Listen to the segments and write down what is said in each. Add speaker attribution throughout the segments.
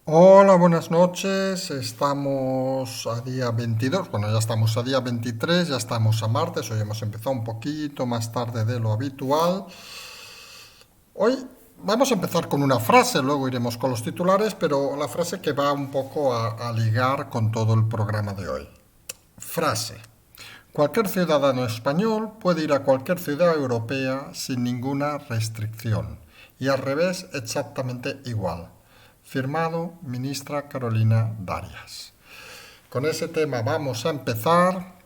Speaker 1: Hola, buenas noches. Estamos a día 22. Bueno, ya estamos a día 23. Ya estamos a martes. Hoy hemos empezado un poquito más tarde de lo habitual. Hoy vamos a empezar con una frase, luego iremos con los titulares, pero la frase que va un poco a ligar con todo el programa de hoy. Frase. Cualquier ciudadano español puede ir a cualquier ciudad europea sin ninguna restricción. Y al revés, exactamente igual. Firmado, ministra Carolina Darias. Con ese tema vamos a empezar.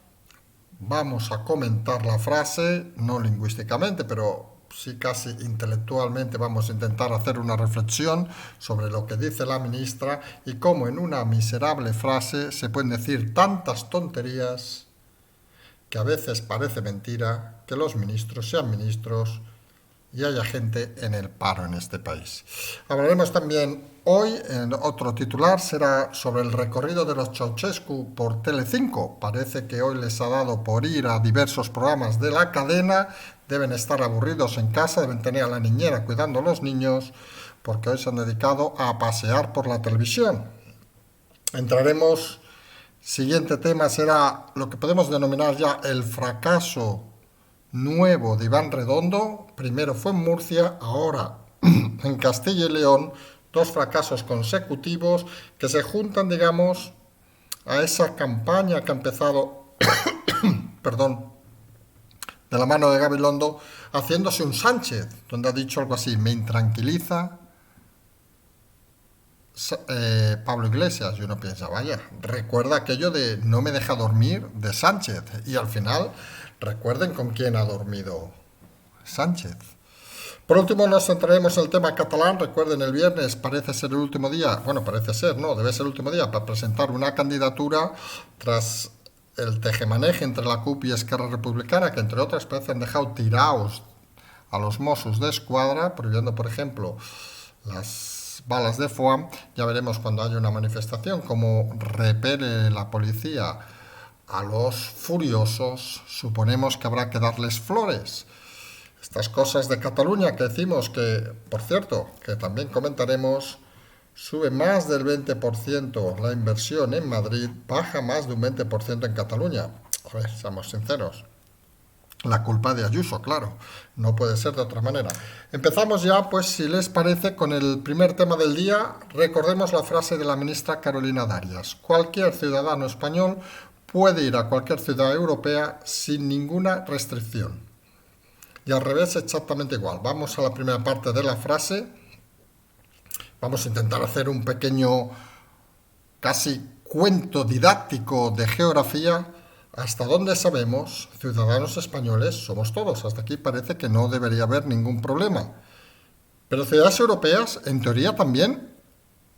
Speaker 1: Vamos a comentar la frase, no lingüísticamente, pero sí casi intelectualmente vamos a intentar hacer una reflexión sobre lo que dice la ministra y cómo en una miserable frase se pueden decir tantas tonterías que a veces parece mentira que los ministros sean ministros y haya gente en el paro en este país. Hablaremos también hoy, en otro titular, será sobre el recorrido de los Ceausescu por Telecinco. Parece que hoy les ha dado por ir a diversos programas de la cadena, deben estar aburridos en casa, deben tener a la niñera cuidando a los niños, porque hoy se han dedicado a pasear por la televisión. Entraremos, siguiente tema será lo que podemos denominar ya el fracaso nuevo de Iván Redondo. Primero fue en Murcia, ahora en Castilla y León. Dos fracasos consecutivos que se juntan, digamos, a esa campaña que ha empezado, perdón, de la mano de Gabilondo, haciéndose un Sánchez, donde ha dicho algo así: me intranquiliza Pablo Iglesias. Y uno piensa, vaya, recuerda aquello de no me deja dormir de Sánchez. Y al final, recuerden con quién ha dormido Sánchez. Por último, nos centraremos en el tema catalán. Recuerden, el viernes parece ser el último día, bueno, parece ser, no, debe ser el último día para presentar una candidatura tras el tejemaneje entre la CUP y Esquerra Republicana, que entre otras parece han dejado tirados a los Mossos de Escuadra, prohibiendo, por ejemplo, las balas de foam. Ya veremos cuando haya una manifestación cómo repele la policía a los furiosos. Suponemos que habrá que darles flores. Estas cosas de Cataluña que decimos que, por cierto, que también comentaremos, sube más del 20% la inversión en Madrid, baja más de un 20% en Cataluña. A ver, seamos sinceros. La culpa de Ayuso, claro, no puede ser de otra manera. Empezamos ya, pues, si les parece, con el primer tema del día. Recordemos la frase de la ministra Carolina Darias. Cualquier ciudadano español puede ir a cualquier ciudad europea sin ninguna restricción. Y al revés, exactamente igual. Vamos a la primera parte de la frase. Vamos a intentar hacer un pequeño, casi cuento didáctico de geografía. Hasta donde sabemos, ciudadanos españoles somos todos. Hasta aquí parece que no debería haber ningún problema. Pero ciudades europeas, en teoría, también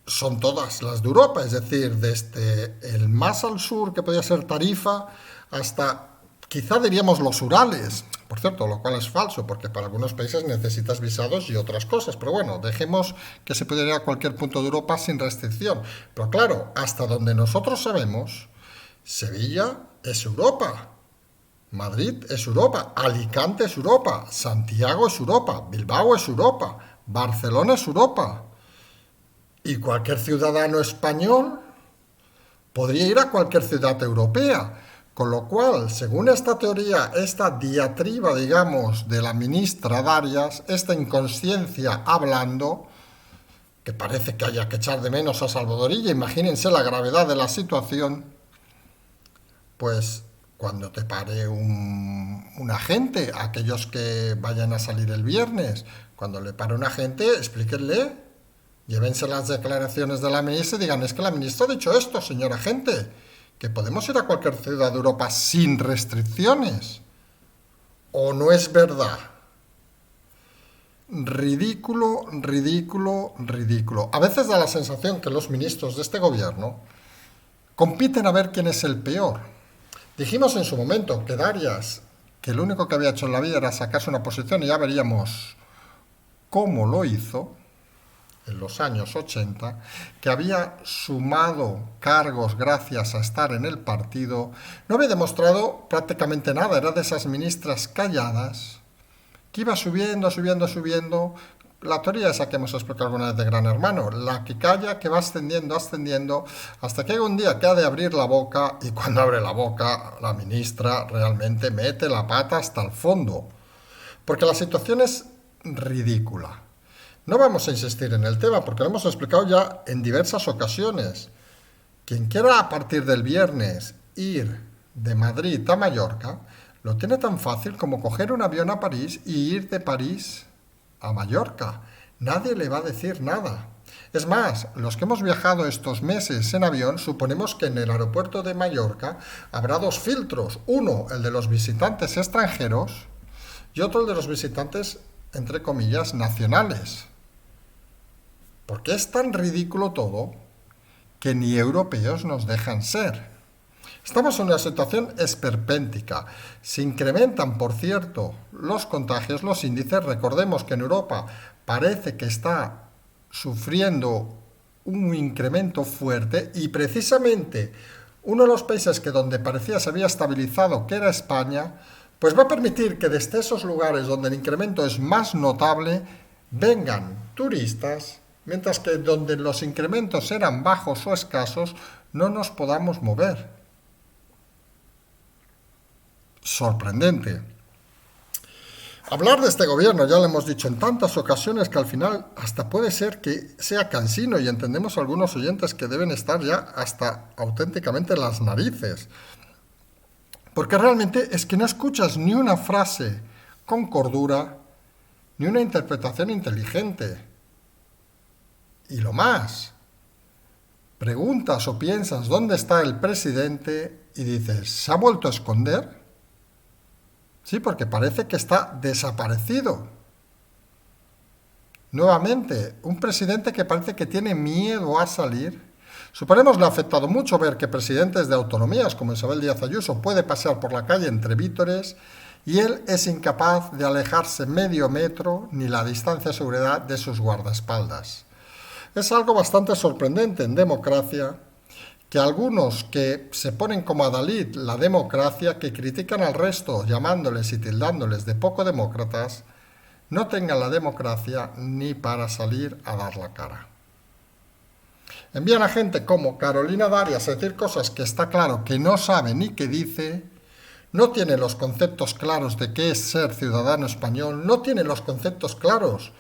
Speaker 1: son todas las de Europa. Es decir, desde el más al sur, que podría ser Tarifa, hasta quizá diríamos los Urales. Por cierto, lo cual es falso, porque para algunos países necesitas visados y otras cosas. Pero bueno, dejemos que se puede ir a cualquier punto de Europa sin restricción. Pero claro, hasta donde nosotros sabemos, Sevilla es Europa, Madrid es Europa, Alicante es Europa, Santiago es Europa, Bilbao es Europa, Barcelona es Europa. Y cualquier ciudadano español podría ir a cualquier ciudad europea. Con lo cual, según esta teoría, esta diatriba, digamos, de la ministra Darias, esta inconsciencia hablando, que parece que haya que echar de menos a Salvadorilla, imagínense la gravedad de la situación, pues cuando te pare un agente, aquellos que vayan a salir el viernes, cuando le pare un agente, explíquenle, llévense las declaraciones de la ministra y digan, es que la ministra ha dicho esto, señor agente, que podemos ir a cualquier ciudad de Europa sin restricciones. ¿O no es verdad? Ridículo, ridículo, ridículo. A veces da la sensación que los ministros de este gobierno compiten a ver quién es el peor. Dijimos en su momento que Darias, que lo único que había hecho en la vida era sacarse una posición, y ya veríamos cómo lo hizo en los años 80, que había sumado cargos gracias a estar en el partido, no había demostrado prácticamente nada. Era de esas ministras calladas que iba subiendo, subiendo, subiendo, la teoría esa que hemos explicado alguna vez de Gran Hermano, la que calla, que va ascendiendo, ascendiendo, hasta que hay un día que ha de abrir la boca y cuando abre la boca la ministra realmente mete la pata hasta el fondo. Porque la situación es ridícula. No vamos a insistir en el tema porque lo hemos explicado ya en diversas ocasiones. Quien quiera a partir del viernes ir de Madrid a Mallorca, lo tiene tan fácil como coger un avión a París y ir de París a Mallorca. Nadie le va a decir nada. Es más, los que hemos viajado estos meses en avión, suponemos que en el aeropuerto de Mallorca habrá dos filtros. Uno, el de los visitantes extranjeros, y otro, el de los visitantes, entre comillas, nacionales. Porque es tan ridículo todo que ni europeos nos dejan ser. Estamos en una situación esperpéntica. Se incrementan, por cierto, los contagios, los índices. Recordemos que en Europa parece que está sufriendo un incremento fuerte y precisamente uno de los países que donde parecía se había estabilizado, que era España, pues va a permitir que desde esos lugares donde el incremento es más notable vengan turistas, mientras que donde los incrementos eran bajos o escasos no nos podamos mover. Sorprendente. Hablar de este gobierno, ya lo hemos dicho en tantas ocasiones, que al final hasta puede ser que sea cansino y entendemos algunos oyentes que deben estar ya hasta auténticamente en las narices. Porque realmente es que no escuchas ni una frase con cordura, ni una interpretación inteligente. Y lo más, preguntas o piensas dónde está el presidente y dices, ¿se ha vuelto a esconder? Sí, porque parece que está desaparecido. Nuevamente, un presidente que parece que tiene miedo a salir. Suponemos le ha afectado mucho ver que presidentes de autonomías como Isabel Díaz Ayuso puede pasear por la calle entre vítores y él es incapaz de alejarse medio metro ni la distancia de seguridad de sus guardaespaldas. Es algo bastante sorprendente en democracia que algunos que se ponen como adalid la democracia, que critican al resto llamándoles y tildándoles de poco demócratas, no tengan la democracia ni para salir a dar la cara. Envían a gente como Carolina Darias a decir cosas que está claro que no sabe ni qué dice, no tiene los conceptos claros de qué es ser ciudadano español, no tiene los conceptos claros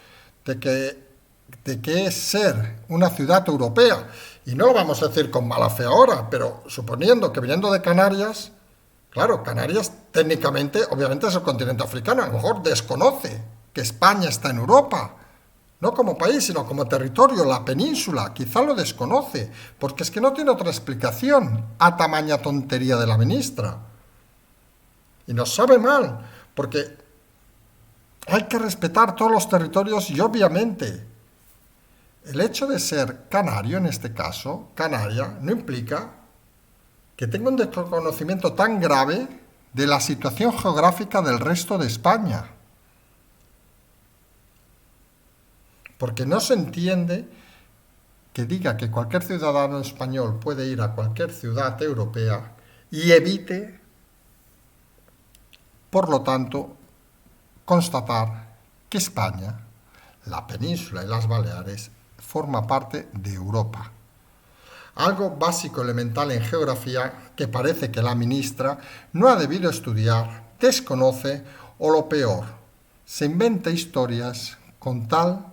Speaker 1: de qué es ser una ciudad europea. Y no lo vamos a decir con mala fe ahora, pero suponiendo que viniendo de Canarias, claro, Canarias técnicamente, obviamente es el continente africano, a lo mejor desconoce que España está en Europa, no como país, sino como territorio, la península, quizá lo desconoce, porque es que no tiene otra explicación a tamaña tontería de la ministra. Y nos sabe mal, porque hay que respetar todos los territorios y obviamente el hecho de ser canario, en este caso, canaria, no implica que tenga un desconocimiento tan grave de la situación geográfica del resto de España. Porque no se entiende que diga que cualquier ciudadano español puede ir a cualquier ciudad europea y evite, por lo tanto, constatar que España, la península y las Baleares, forma parte de Europa. Algo básico elemental en geografía que parece que la ministra no ha debido estudiar, desconoce o lo peor, se inventa historias con tal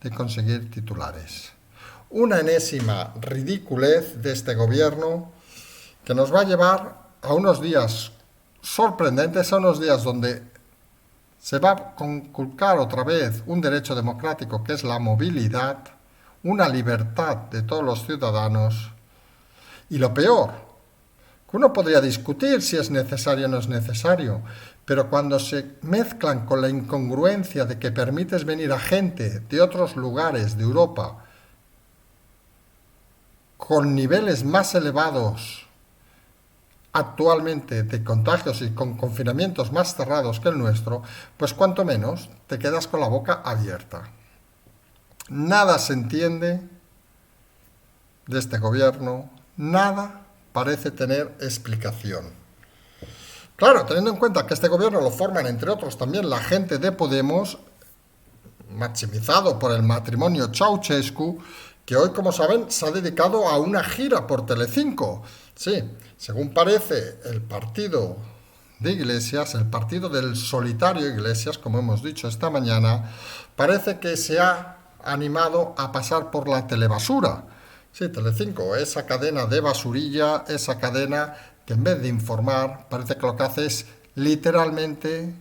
Speaker 1: de conseguir titulares. Una enésima ridiculez de este gobierno que nos va a llevar a unos días sorprendentes, a unos días donde se va a conculcar otra vez un derecho democrático que es la movilidad, una libertad de todos los ciudadanos. Y lo peor, que uno podría discutir si es necesario o no es necesario, pero cuando se mezclan con la incongruencia de que permites venir a gente de otros lugares de Europa con niveles más elevados actualmente de contagios y con confinamientos más cerrados que el nuestro, pues cuanto menos te quedas con la boca abierta. Nada se entiende de este gobierno, nada parece tener explicación. Claro, teniendo en cuenta que este gobierno lo forman, entre otros, también la gente de Podemos, maximizado por el matrimonio Ceausescu, que hoy, como saben, se ha dedicado a una gira por Telecinco. Sí, según parece, el partido de Iglesias, el partido del solitario Iglesias, como hemos dicho esta mañana, parece que se ha animado a pasar por la telebasura. Sí, Telecinco, esa cadena de basurilla, esa cadena que en vez de informar, parece que lo que hace es literalmente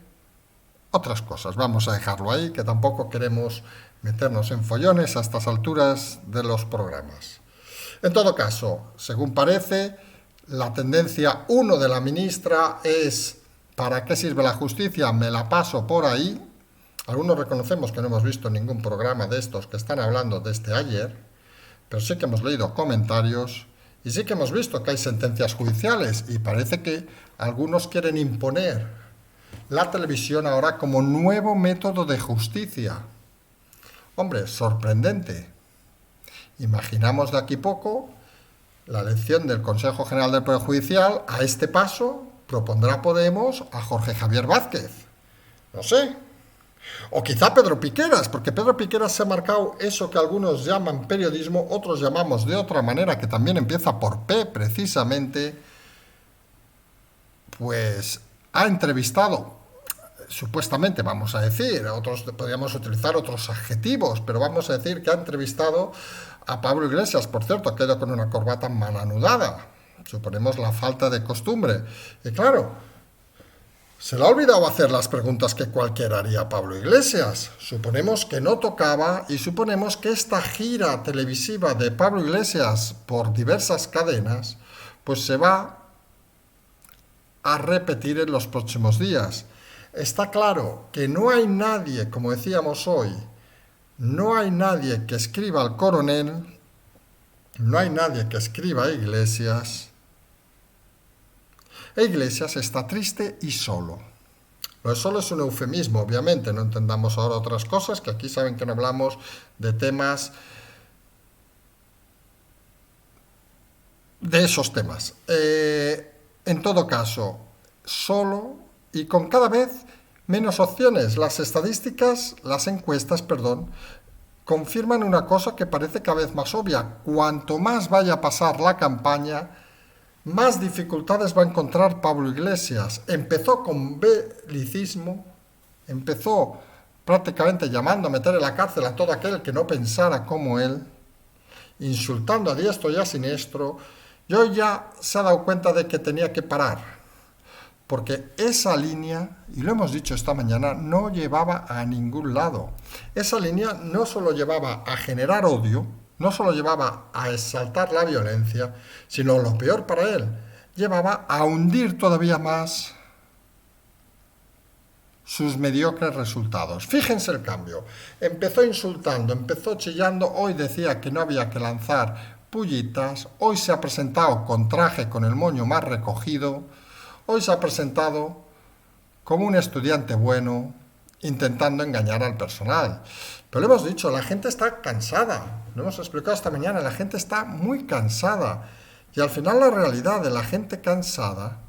Speaker 1: otras cosas. Vamos a dejarlo ahí, que tampoco queremos meternos en follones a estas alturas de los programas. En todo caso, según parece, la tendencia 1 de la ministra es: ¿para qué sirve la justicia? Me la paso por ahí. Algunos reconocemos que no hemos visto ningún programa de estos que están hablando desde ayer, pero sí que hemos leído comentarios y sí que hemos visto que hay sentencias judiciales y parece que algunos quieren imponer la televisión ahora como nuevo método de justicia. Hombre, sorprendente. Imaginamos de aquí poco la elección del Consejo General del Poder Judicial. A este paso propondrá Podemos a Jorge Javier Vázquez. No sé. O quizá Pedro Piqueras, porque Pedro Piqueras se ha marcado eso que algunos llaman periodismo, otros llamamos de otra manera, que también empieza por P precisamente. Pues ha entrevistado, supuestamente vamos a decir, otros podríamos utilizar otros adjetivos, pero vamos a decir que ha entrevistado a Pablo Iglesias. Por cierto, quedó con una corbata mal anudada, suponemos la falta de costumbre. Y claro, se le ha olvidado hacer las preguntas que cualquiera haría a Pablo Iglesias. Suponemos que no tocaba y suponemos que esta gira televisiva de Pablo Iglesias por diversas cadenas, pues se va a repetir en los próximos días. Está claro que no hay nadie, como decíamos hoy, no hay nadie que escriba al coronel, no hay nadie que escriba a Iglesias. E Iglesias está triste y solo. Lo de solo es un eufemismo, obviamente, no entendamos ahora otras cosas, que aquí saben que no hablamos de temas, de esos temas. En todo caso, solo y con cada vez menos opciones. Las estadísticas, las encuestas, perdón, confirman una cosa que parece cada vez más obvia. Cuanto más vaya a pasar la campaña, más dificultades va a encontrar Pablo Iglesias. Empezó con belicismo, empezó prácticamente llamando a meter en la cárcel a todo aquel que no pensara como él, insultando a diestro y a siniestro, y hoy ya se ha dado cuenta de que tenía que parar, porque esa línea, y lo hemos dicho esta mañana, no llevaba a ningún lado. Esa línea no solo llevaba a generar odio, no solo llevaba a exaltar la violencia, sino lo peor para él, llevaba a hundir todavía más sus mediocres resultados. Fíjense el cambio. Empezó insultando, empezó chillando, hoy decía que no había que lanzar pullitas, hoy se ha presentado con traje con el moño más recogido, hoy se ha presentado como un estudiante bueno, intentando engañar al personal. Pero lo hemos dicho, la gente está cansada. Lo hemos explicado esta mañana, la gente está muy cansada. Y al final la realidad de la gente cansada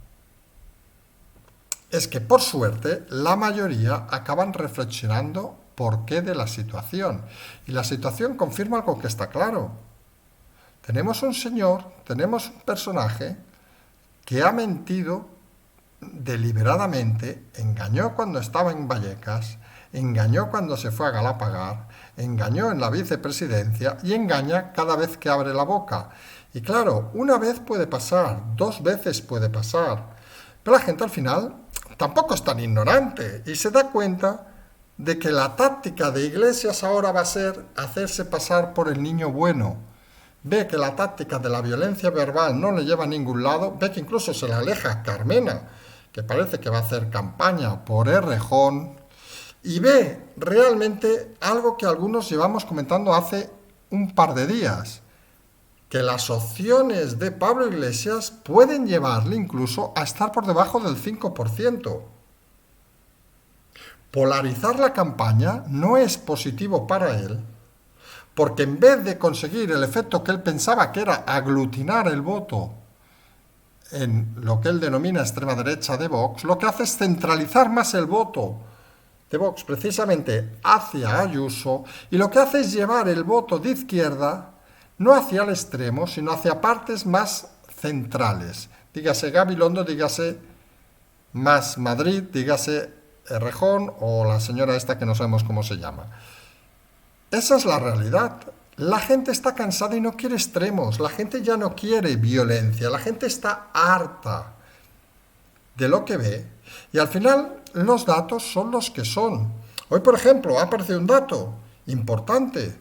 Speaker 1: es que, por suerte, la mayoría acaban reflexionando por qué de la situación. Y la situación confirma algo que está claro. Tenemos un señor, tenemos un personaje que ha mentido deliberadamente, engañó cuando estaba en Vallecas, engañó cuando se fue a Galapagar, engañó en la vicepresidencia y engaña cada vez que abre la boca. Y claro, una vez puede pasar, 2 veces puede pasar, pero la gente al final tampoco es tan ignorante y se da cuenta de que la táctica de Iglesias ahora va a ser hacerse pasar por el niño bueno. Ve que la táctica de la violencia verbal no le lleva a ningún lado, ve que incluso se le aleja a Carmena, que parece que va a hacer campaña por Errejón, y ve realmente algo que algunos llevamos comentando hace un par de días, que las opciones de Pablo Iglesias pueden llevarle incluso a estar por debajo del 5%. Polarizar la campaña no es positivo para él, porque en vez de conseguir el efecto que él pensaba que era aglutinar el voto en lo que él denomina extrema derecha de Vox, lo que hace es centralizar más el voto de Vox precisamente hacia Ayuso, y lo que hace es llevar el voto de izquierda no hacia el extremo, sino hacia partes más centrales. Dígase Gabilondo, dígase Más Madrid, dígase Errejón o la señora esta que no sabemos cómo se llama. Esa es la realidad. La gente está cansada y no quiere extremos, la gente ya no quiere violencia, la gente está harta de lo que ve y al final los datos son los que son. Hoy, por ejemplo, ha aparecido un dato importante.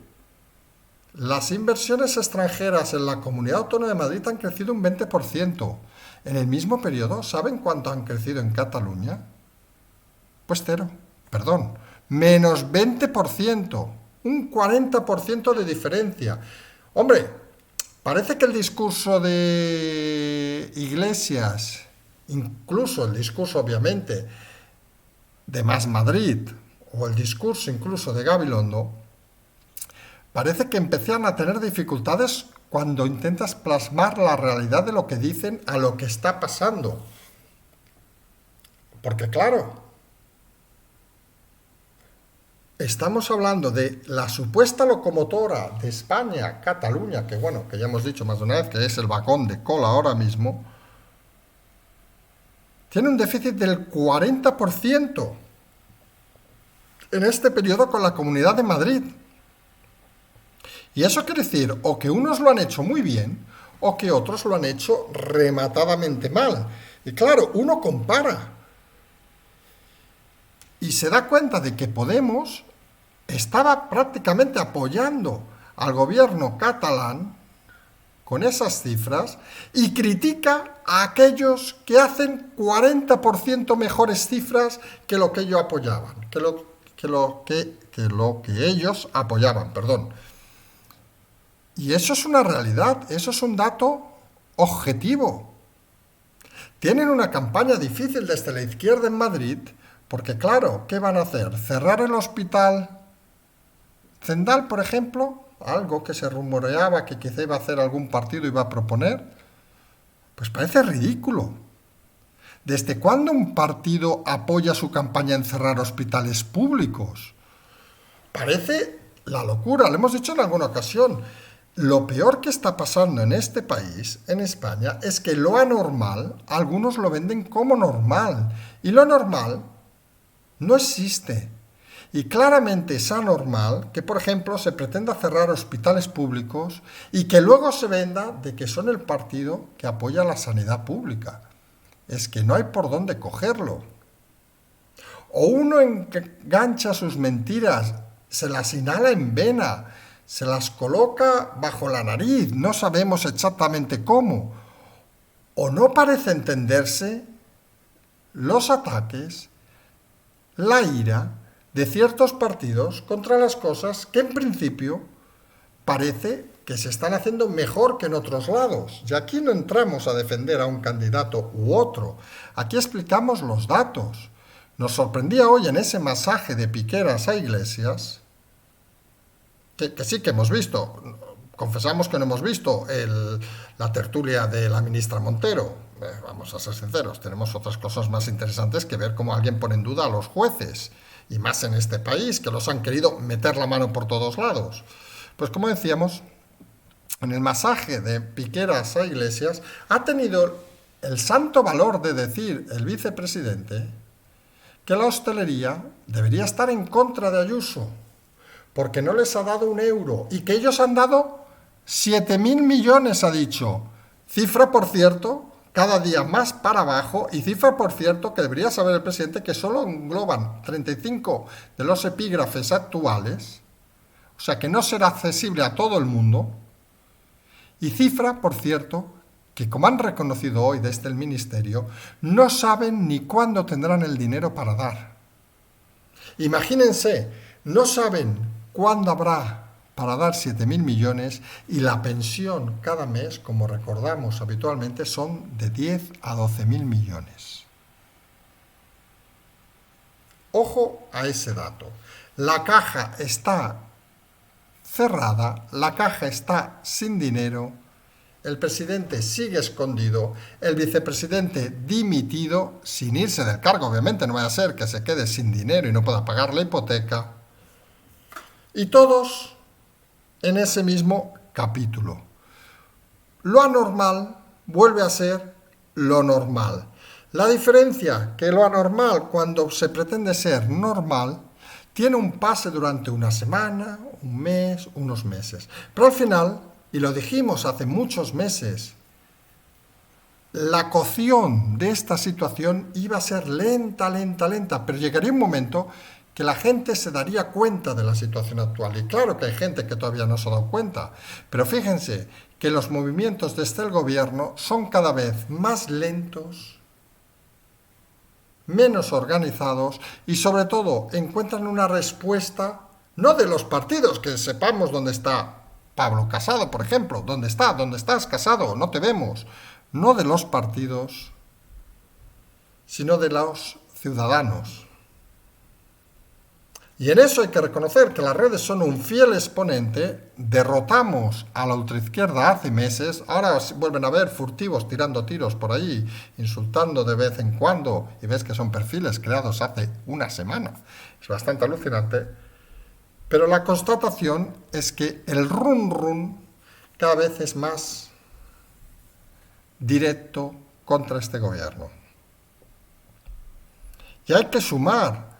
Speaker 1: Las inversiones extranjeras en la Comunidad Autónoma de Madrid han crecido un 20%. En el mismo periodo, ¿saben cuánto han crecido en Cataluña? Pues cero, perdón, menos 20%, un 40% de diferencia. Hombre, parece que el discurso de Iglesias, incluso el discurso obviamente de Más Madrid, o el discurso incluso de Gabilondo, parece que empiezan a tener dificultades cuando intentas plasmar la realidad de lo que dicen a lo que está pasando. Porque claro, estamos hablando de la supuesta locomotora de España, Cataluña, que bueno, que ya hemos dicho más de una vez que es el vagón de cola ahora mismo, tiene un déficit del 40% en este periodo con la Comunidad de Madrid. Y eso quiere decir o que unos lo han hecho muy bien o que otros lo han hecho rematadamente mal. Y claro, uno compara y se da cuenta de que Podemos estaba prácticamente apoyando al gobierno catalán con esas cifras y critica a aquellos que hacen 40% mejores cifras que lo que ellos apoyaban, que lo que ellos apoyaban, perdón. Y eso es una realidad, eso es un dato objetivo. Tienen una campaña difícil desde la izquierda en Madrid, porque claro, ¿qué van a hacer? ¿Cerrar el hospital Zendal, por ejemplo? Algo que se rumoreaba que quizá iba a hacer algún partido y iba a proponer. Pues parece ridículo. ¿Desde cuándo un partido apoya su campaña en cerrar hospitales públicos? Parece la locura, lo hemos dicho en alguna ocasión. Lo peor que está pasando en este país, en España, es que lo anormal, algunos lo venden como normal. Y lo normal no existe. Y claramente es anormal que, por ejemplo, se pretenda cerrar hospitales públicos y que luego se venda de que son el partido que apoya la sanidad pública. Es que no hay por dónde cogerlo. O uno engancha sus mentiras, se las inhala en vena, se las coloca bajo la nariz, no sabemos exactamente cómo. O no parece entenderse los ataques, la ira de ciertos partidos contra las cosas que en principio parece que se están haciendo mejor que en otros lados. Y aquí no entramos a defender a un candidato u otro, aquí explicamos los datos. Nos sorprendía hoy en ese masaje de piqueras a Iglesias, que sí que hemos visto, confesamos que no hemos visto la tertulia de la ministra Montero. Vamos a ser sinceros, tenemos otras cosas más interesantes que ver cómo alguien pone en duda a los jueces, y más en este país, que los han querido meter la mano por todos lados. Pues como decíamos, en el masaje de piqueras a Iglesias ha tenido el santo valor de decir el vicepresidente que la hostelería debería estar en contra de Ayuso, porque no les ha dado un euro, y que ellos han dado 7.000 millones, ha dicho. Cifra, por cierto, cada día más para abajo, y cifra, por cierto, que debería saber el presidente, que solo engloban 35 de los epígrafes actuales, o sea que no será accesible a todo el mundo, y cifra, por cierto, que como han reconocido hoy desde el Ministerio, no saben ni cuándo tendrán el dinero para dar. Imagínense, no saben cuándo habrá para dar 7.000 millones y la pensión cada mes, como recordamos habitualmente, son de 10 a 12.000 millones. Ojo a ese dato. La caja está cerrada, la caja está sin dinero el presidente sigue escondido, el vicepresidente dimitido, sin irse del cargo, obviamente, no vaya a ser que se quede sin dinero y no pueda pagar la hipoteca, y todos en ese mismo capítulo. Lo anormal vuelve a ser lo normal. La diferencia que lo anormal, cuando se pretende ser normal, tiene un pase durante una semana, un mes, unos meses. Pero al final, y lo dijimos hace muchos meses, la cocción de esta situación iba a ser lenta, lenta, lenta, pero llegaría un momento que la gente se daría cuenta de la situación actual. Y claro que hay gente que todavía no se ha dado cuenta, pero fíjense que los movimientos desde el gobierno son cada vez más lentos, menos organizados y sobre todo encuentran una respuesta no de los partidos, que sepamos dónde está Pablo Casado, por ejemplo, dónde estás Casado, no te vemos, no de los partidos, sino de los ciudadanos. Y en eso hay que reconocer que las redes son un fiel exponente. Derrotamos a la ultraizquierda hace meses, ahora vuelven a ver furtivos tirando tiros por ahí, insultando de vez en cuando, y ves que son perfiles creados hace una semana. Es bastante alucinante. Pero la constatación es que el run cada vez es más directo contra este gobierno. Y hay que sumar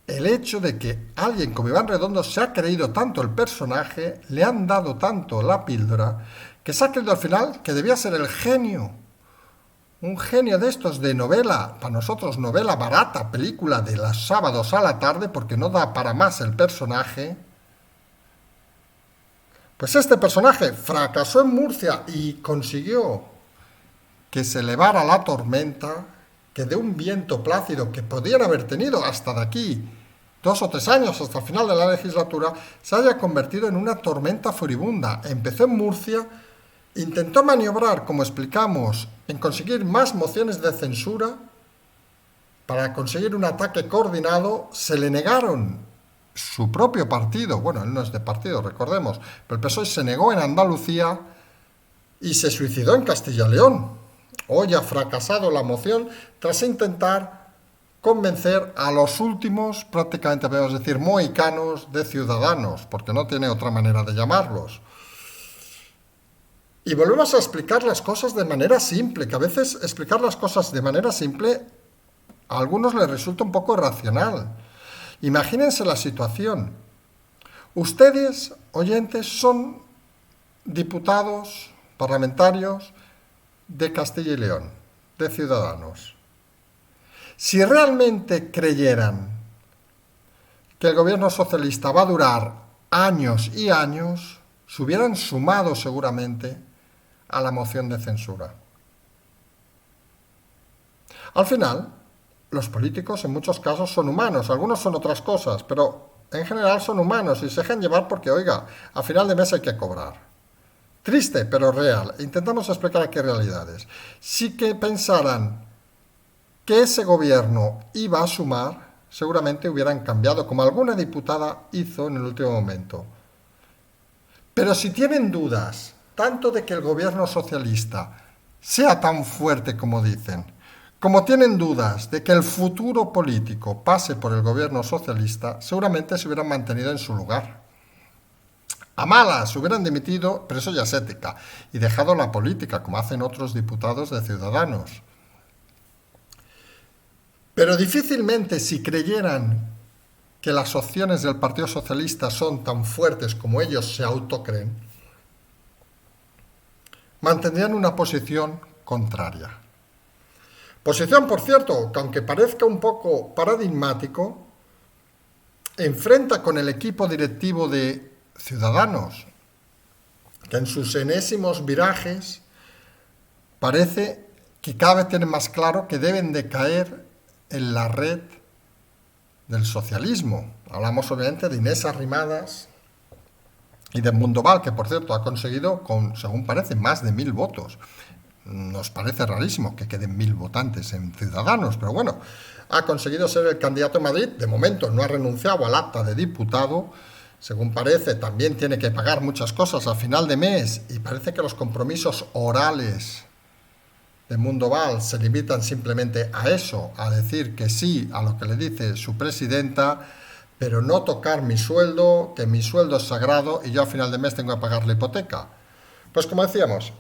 Speaker 1: el hecho de que alguien como Iván Redondo se ha creído tanto el personaje, le han dado tanto la píldora, que se ha creído al final que debía ser el genio. Un genio de estos de novela, para nosotros novela barata, película de los sábados a la tarde, porque no da para más el personaje. Pues este personaje fracasó en Murcia y consiguió que se elevara la tormenta, que de un viento plácido que podían haber tenido hasta de aquí 2 o 3 años, hasta el final de la legislatura, se haya convertido en una tormenta furibunda. Empezó en Murcia, intentó maniobrar, como explicamos, en conseguir más mociones de censura para conseguir un ataque coordinado. Se le negaron su propio partido, bueno, él no es de partido, recordemos, pero el PSOE se negó en Andalucía y se suicidó en Castilla y León. Hoy ha fracasado la moción tras intentar convencer a los últimos, prácticamente podemos decir, mohicanos de Ciudadanos, porque no tiene otra manera de llamarlos. Y volvemos a explicar las cosas de manera simple, que a veces explicar las cosas de manera simple a algunos les resulta un poco irracional. Imagínense la situación. Ustedes, oyentes, son diputados, parlamentarios de Castilla y León, de Ciudadanos. Si realmente creyeran que el gobierno socialista va a durar años y años, se hubieran sumado seguramente a la moción de censura. Al final, los políticos en muchos casos son humanos, algunos son otras cosas, pero en general son humanos y se dejan llevar porque, oiga, a final de mes hay que cobrar. Triste, pero real. Intentamos explicar aquí realidades. Si que pensaran que ese gobierno iba a sumar, seguramente hubieran cambiado, como alguna diputada hizo en el último momento. Pero si tienen dudas, tanto de que el gobierno socialista sea tan fuerte como dicen, como tienen dudas de que el futuro político pase por el gobierno socialista, seguramente se hubieran mantenido en su lugar. A malas, se hubieran dimitido, pero eso ya es ética, y dejado la política, como hacen otros diputados de Ciudadanos. Pero difícilmente, si creyeran que las opciones del Partido Socialista son tan fuertes como ellos se autocreen, mantendrían una posición contraria. Posición, por cierto, que aunque parezca un poco paradigmático, enfrenta con el equipo directivo de Ciudadanos, que en sus enésimos virajes parece que cada vez tienen más claro que deben de caer en la red del socialismo. Hablamos obviamente de Inés Arrimadas y de Mundoval, que por cierto ha conseguido, según parece, más de 1000 votos. Nos parece rarísimo que queden 1000 votantes en Ciudadanos, pero bueno, ha conseguido ser el candidato en Madrid. De momento no ha renunciado al acta de diputado según parece, también tiene que pagar muchas cosas a final de mes y parece que los compromisos orales de Mundo Val se limitan simplemente a eso, a decir que sí a lo que le dice su presidenta, pero no tocar mi sueldo, que mi sueldo es sagrado y yo a final de mes tengo que pagar la hipoteca. Pues como decíamos,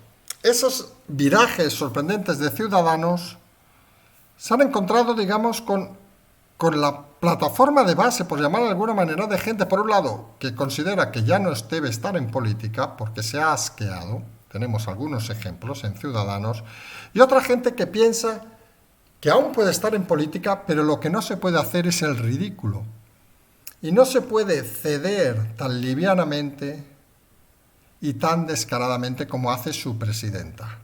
Speaker 1: esos virajes sorprendentes de Ciudadanos se han encontrado, digamos, con la plataforma de base, por llamar de alguna manera, de gente, por un lado, que considera que ya no debe estar en política porque se ha asqueado, tenemos algunos ejemplos en Ciudadanos, y otra gente que piensa que aún puede estar en política, pero lo que no se puede hacer es el ridículo. Y no se puede ceder tan livianamente y tan descaradamente como hace su presidenta.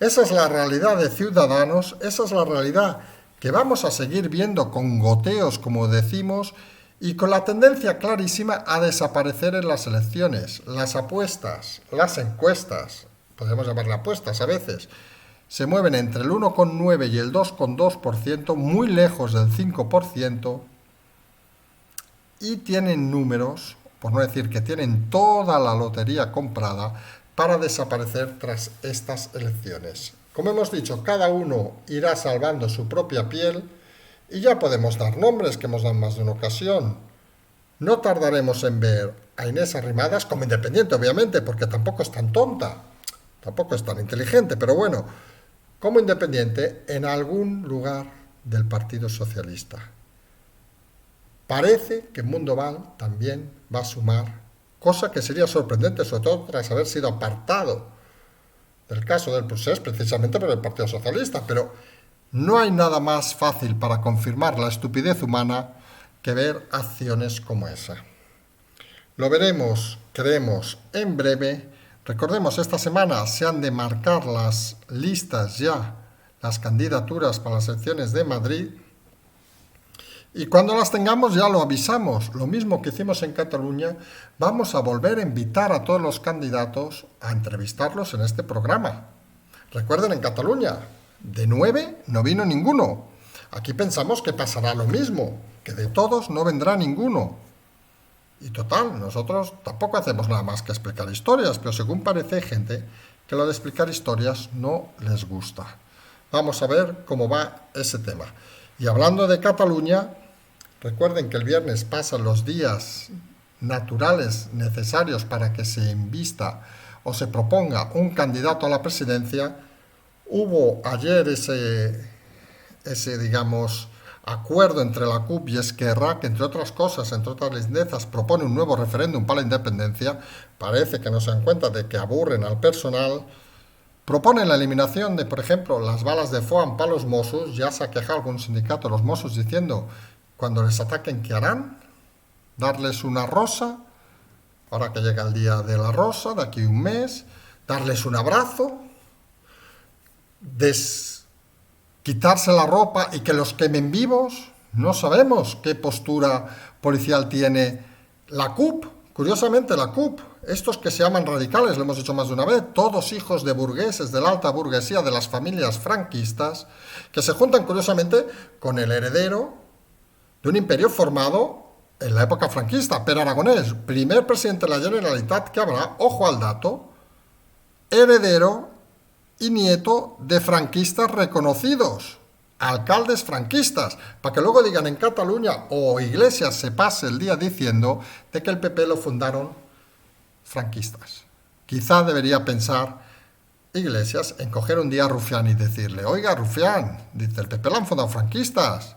Speaker 1: Esa es la realidad de Ciudadanos, esa es la realidad que vamos a seguir viendo con goteos, como decimos, y con la tendencia clarísima a desaparecer en las elecciones. Las apuestas, las encuestas, podemos llamarle apuestas a veces, se mueven entre el 1,9 y el 2,2%, muy lejos del 5%, y tienen números, por no decir que tienen toda la lotería comprada, para desaparecer tras estas elecciones. Como hemos dicho, cada uno irá salvando su propia piel y ya podemos dar nombres que hemos dado más de una ocasión. No tardaremos en ver a Inés Arrimadas como independiente, obviamente, porque tampoco es tan tonta, tampoco es tan inteligente, pero bueno, como independiente en algún lugar del Partido Socialista. Parece que Mundo Val también va a sumar, cosa que sería sorprendente, sobre todo tras haber sido apartado del caso del procés precisamente por el Partido Socialista, pero no hay nada más fácil para confirmar la estupidez humana que ver acciones como esa. Lo veremos, creemos, en breve. Recordemos, esta semana se han de marcar las listas ya, las candidaturas para las elecciones de Madrid. Y cuando las tengamos ya lo avisamos. Lo mismo que hicimos en Cataluña, vamos a volver a invitar a todos los candidatos a entrevistarlos en este programa. Recuerden, en Cataluña, de 9 no vino ninguno. Aquí pensamos que pasará lo mismo, que de todos no vendrá ninguno. Y total, nosotros tampoco hacemos nada más que explicar historias, pero según parece hay gente que lo de explicar historias no les gusta. Vamos a ver cómo va ese tema. Y hablando de Cataluña, recuerden que el viernes pasan los días naturales necesarios para que se invista o se proponga un candidato a la presidencia. Hubo ayer ese digamos, acuerdo entre la CUP y Esquerra, que entre otras cosas, entre otras lindezas, propone un nuevo referéndum para la independencia. Parece que no se dan cuenta de que aburren al personal. Proponen la eliminación de, por ejemplo, las balas de foam para los Mossos. Ya se ha quejado algún sindicato de los Mossos diciendo, cuando les ataquen, ¿qué harán? Darles una rosa, ahora que llega el día de la rosa, de aquí a un mes, darles un abrazo, quitarse la ropa y que los quemen vivos. No sabemos qué postura policial tiene la CUP. Curiosamente, la CUP, estos que se llaman radicales, lo hemos dicho más de una vez, todos hijos de burgueses, de la alta burguesía, de las familias franquistas, que se juntan curiosamente con el heredero de un imperio formado en la época franquista, Pere Aragonés, primer presidente de la Generalitat que habrá, ojo al dato, heredero y nieto de franquistas reconocidos, alcaldes franquistas, para que luego digan en Cataluña o Iglesias se pase el día diciendo de que el PP lo fundaron franquistas. Quizá debería pensar Iglesias en coger un día a Rufián y decirle, oiga Rufián, dice, el PP lo han fundado franquistas.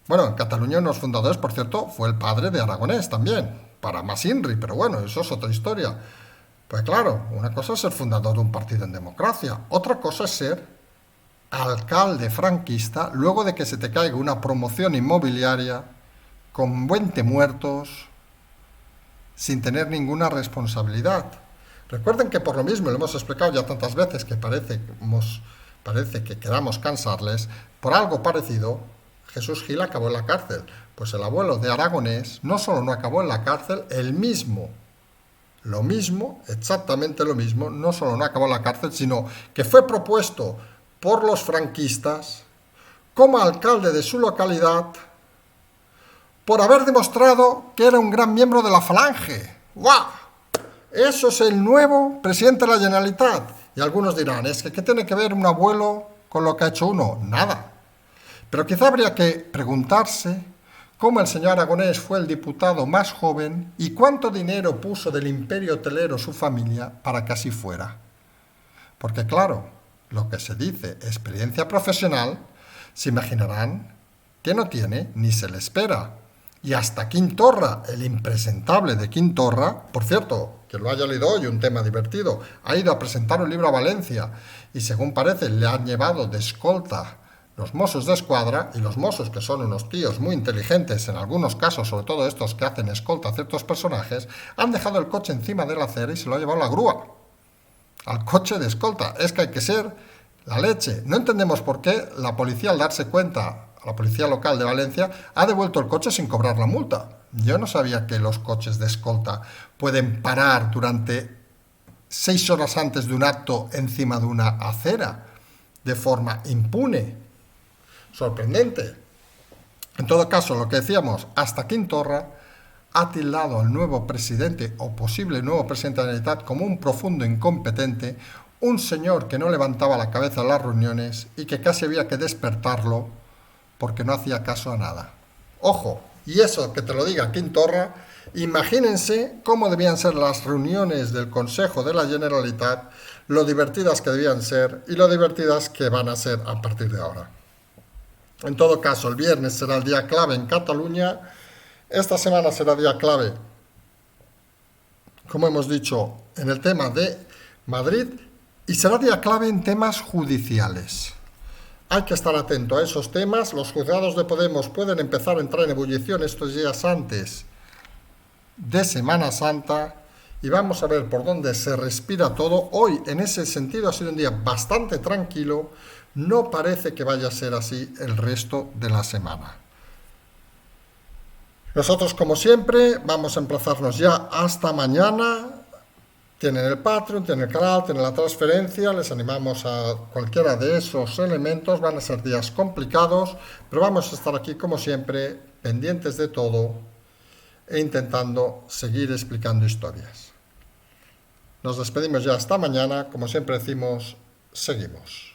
Speaker 1: Bueno, en Cataluña uno de los fundadores, por cierto, fue el padre de Aragonés también, para más INRI, pero bueno, eso es otra historia. Pues claro, una cosa es ser fundador de un partido en democracia, otra cosa es ser alcalde franquista luego de que se te caiga una promoción inmobiliaria con 20 muertos sin tener ninguna responsabilidad. Recuerden que por lo mismo, lo hemos explicado ya tantas veces que parece que queramos cansarles, por algo parecido, Jesús Gil acabó en la cárcel. Pues el abuelo de Aragonés no solo no acabó en la cárcel, lo mismo, exactamente lo mismo, no solo no acabó en la cárcel, sino que fue propuesto por los franquistas como alcalde de su localidad por haber demostrado que era un gran miembro de la Falange. ¡Guau! Eso es el nuevo presidente de la Generalitat. Y algunos dirán, es que ¿qué tiene que ver un abuelo con lo que ha hecho uno? Nada. Pero quizá habría que preguntarse cómo el señor Aragonés fue el diputado más joven y cuánto dinero puso del imperio hotelero su familia para que así fuera. Porque claro, lo que se dice experiencia profesional, se imaginarán que no tiene ni se le espera. Y hasta Quintorra, el impresentable de Quintorra, por cierto, que lo haya leído hoy, un tema divertido, ha ido a presentar un libro a Valencia y según parece le han llevado de escolta los Mossos de Escuadra, y los Mossos, que son unos tíos muy inteligentes en algunos casos, sobre todo estos que hacen escolta a ciertos personajes, han dejado el coche encima de la acera y se lo ha llevado la grúa al coche de escolta. Es que hay que ser la leche. No entendemos por qué la policía, al darse cuenta, la policía local de Valencia, ha devuelto el coche sin cobrar la multa. Yo no sabía que los coches de escolta pueden parar durante 6 horas antes de un acto encima de una acera, de forma impune. Sorprendente. En todo caso, lo que decíamos, hasta Quintorra ha tildado al nuevo presidente o posible nuevo presidente de la Generalitat como un profundo incompetente, un señor que no levantaba la cabeza en las reuniones y que casi había que despertarlo porque no hacía caso a nada. Ojo, y eso que te lo diga Quintorra, imagínense cómo debían ser las reuniones del Consejo de la Generalitat, lo divertidas que debían ser y lo divertidas que van a ser a partir de ahora. En todo caso, el viernes será el día clave en Cataluña. Esta semana será día clave, como hemos dicho, en el tema de Madrid y será día clave en temas judiciales. Hay que estar atento a esos temas. Los juzgados de Podemos pueden empezar a entrar en ebullición estos días antes de Semana Santa y vamos a ver por dónde se respira todo. Hoy, en ese sentido, ha sido un día bastante tranquilo. No parece que vaya a ser así el resto de la semana. Nosotros, como siempre, vamos a emplazarnos ya hasta mañana. Tienen el Patreon, tienen el canal, tienen la transferencia. Les animamos a cualquiera de esos elementos. Van a ser días complicados, pero vamos a estar aquí, como siempre, pendientes de todo e intentando seguir explicando historias. Nos despedimos ya hasta mañana. Como siempre decimos, seguimos.